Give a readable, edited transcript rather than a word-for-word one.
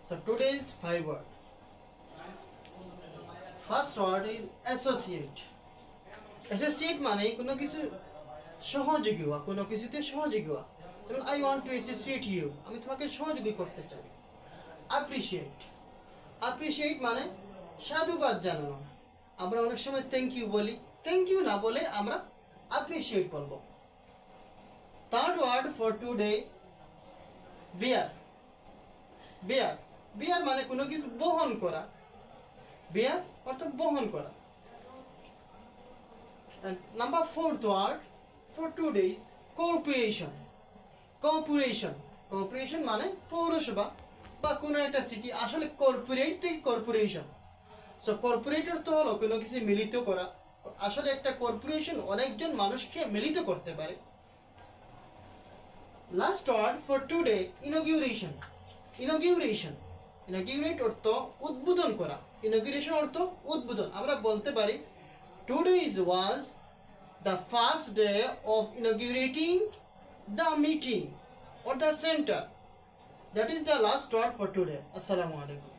So today's 5 word. First word is associate. Associate মানে কোনো কিছু সহযোগী হওয়া, কোনো কিছুতে সহযোগী হওয়া। যেমন I want to associate you, আমি তোমাকে সহযোগী করতে চাই। Appreciate. Appreciate মানে সাধুবাদ জানানো। আমরা অনেক সময় থ্যাংক ইউ বলি, থ্যাংক ইউ না বলে আমরা appreciate বলবো। Third word for today, bear. bear. bear মানে কোনো কিছু বহন করা। bear অর্থাৎ বহন করা। And number 4th word for today is corporation. corporation. corporation মানে পৌরসভা বা কোনো একটা সিটি, আসলে কর্পোরেট থেকে কর্পোরেশন। সো কর্পোরেটর তো হলো কোনো কিছু মিলিত করা। আসলে একটা কর্পোরেশন অনেকজন মানুষকে মিলিত করতে পারে। Last word for today, inauguration. Inauguration, inaugurate অর্থ উদ্বোধন করা, ইনগ্যুরেশন অর্থ উদ্বোধন। আমরা বলতে পারি today was the first day of inaugurating the meeting or the center. That is the last word for today. Assalamu alaikum.